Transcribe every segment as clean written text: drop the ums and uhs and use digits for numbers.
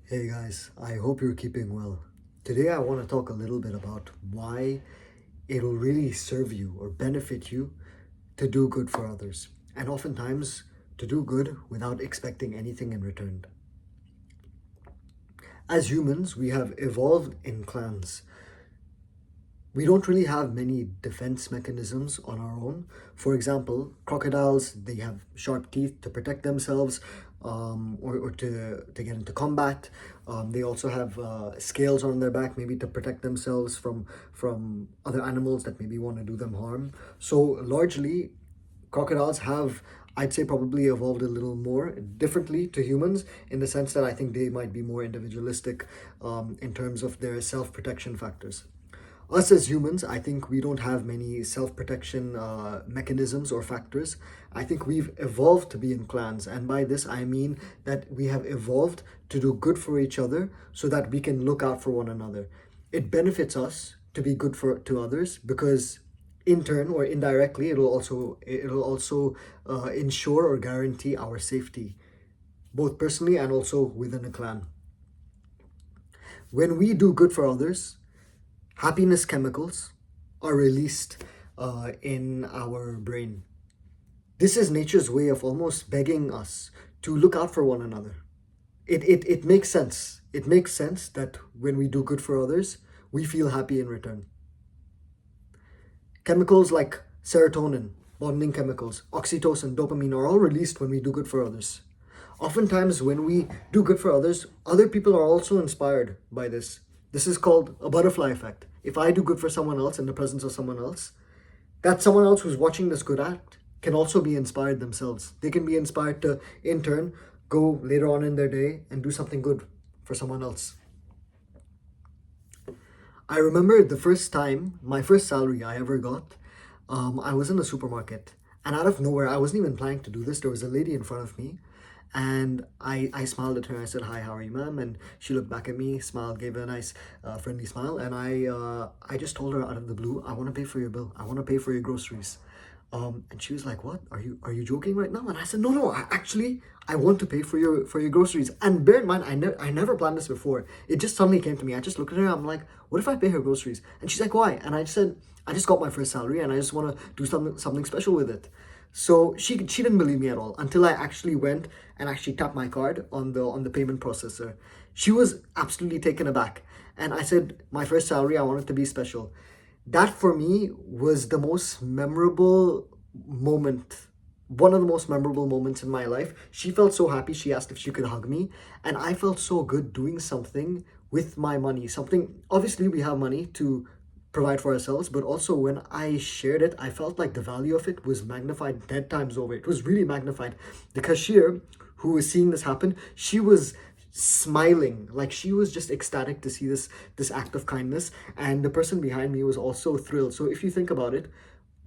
Hey guys, I hope you're keeping well. Today I want to talk a little bit about why it'll really serve you or benefit you to do good for others, and oftentimes to do good without expecting anything in return. As humans, we have evolved in clans. We don't really have many defense mechanisms on our own. For example, crocodiles, they have sharp teeth to protect themselves, or to get into combat. They also have scales on their back, maybe to protect themselves from other animals that maybe want to do them harm. So largely, crocodiles have, I'd say, probably evolved a little more differently to humans, in the sense that I think they might be more individualistic in terms of their self-protection factors. Us as humans, I think we don't have many self-protection mechanisms or factors. I think we've evolved to be in clans, and by this I mean that we have evolved to do good for each other so that we can look out for one another. It benefits us to be good for to others because in turn or indirectly it'll also ensure or guarantee our safety, both personally and also within a clan. When we do good for others, happiness chemicals are released in our brain. This is nature's way of almost begging us to look out for one another. It makes sense. It makes sense that when we do good for others, we feel happy in return. Chemicals like serotonin, bonding chemicals, oxytocin, dopamine are all released when we do good for others. Oftentimes, when we do good for others, other people are also inspired by this. This is called a butterfly effect. If I do good for someone else in the presence of someone else, that someone else who's watching this good act can also be inspired themselves. They can be inspired to, in turn, go later on in their day and do something good for someone else. I remember the first time, my first salary I ever got, I was in a supermarket. And out of nowhere, I wasn't even planning to do this. There was a lady in front of me. And I smiled at her. I said, "Hi, how are you, ma'am?" And she looked back at me, smiled, gave a nice, friendly smile. And I just told her out of the blue, "I want to pay for your bill. I want to pay for your groceries." And she was like, "What? Are you joking right now?" And I said, "No, I want to pay for your groceries." And bear in mind, I never planned this before. It just suddenly came to me. I just looked at her. I'm like, "What if I pay her groceries?" And she's like, "Why?" And I said, "I just got my first salary, and I just want to do something special with it." So she didn't believe me at all until I actually went and actually tapped my card on the payment processor. She was absolutely taken aback, and I said, "My first salary, I want it to be special." That for me was the most memorable moment, one of the most memorable moments in my life. She felt so happy, she asked if she could hug me, and I felt so good doing something with my money. Something, obviously, we have money to provide for ourselves, but also when I shared it, I felt like the value of it was magnified 10 times over. It was really magnified. The cashier who was seeing this happen, she was smiling, like she was just ecstatic to see this act of kindness, and the person behind me was also thrilled. So if you think about it,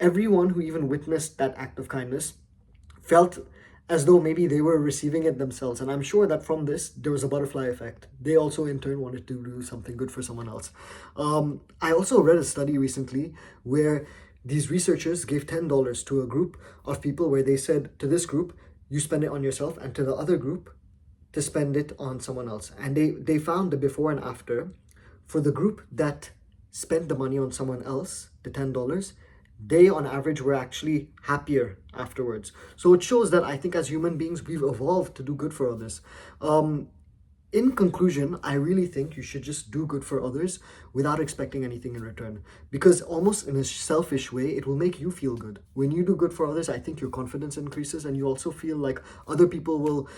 everyone who even witnessed that act of kindness felt as though maybe they were receiving it themselves. And I'm sure that from this, there was a butterfly effect. They also, in turn, wanted to do something good for someone else. I also read a study recently where these researchers gave $10 to a group of people, where they said to this group, "You spend it on yourself," and to the other group, to spend it on someone else. And they found the before and after. For the group that spent the money on someone else, the $10, they on average were actually happier afterwards. So it shows that I think as human beings, we've evolved to do good for others. In conclusion, I really think you should just do good for others without expecting anything in return. Because almost in a selfish way, it will make you feel good. When you do good for others, I think your confidence increases, and you also feel like other people will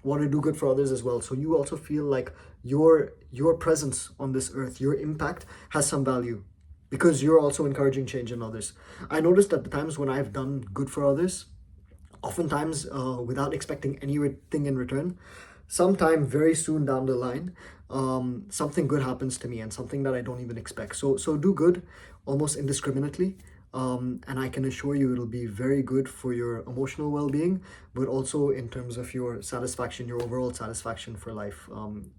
want to do good for others as well. So you also feel like your presence on this earth, your impact has some value, because you're also encouraging change in others. I noticed that the times when I've done good for others, oftentimes without expecting anything in return, sometime very soon down the line, something good happens to me, and something that I don't even expect. So do good almost indiscriminately. And I can assure you it'll be very good for your emotional well-being, but also in terms of your satisfaction, your overall satisfaction for life.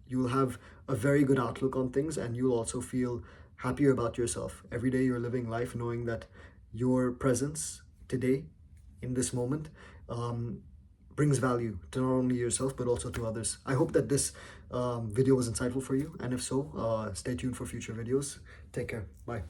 You'll have a very good outlook on things, and you'll also feel happier about yourself. Every day you're living life knowing that your presence today, in this moment, um, brings value to not only yourself but also to others. I hope that this video was insightful for you, and if so, stay tuned for future videos. Take care. Bye.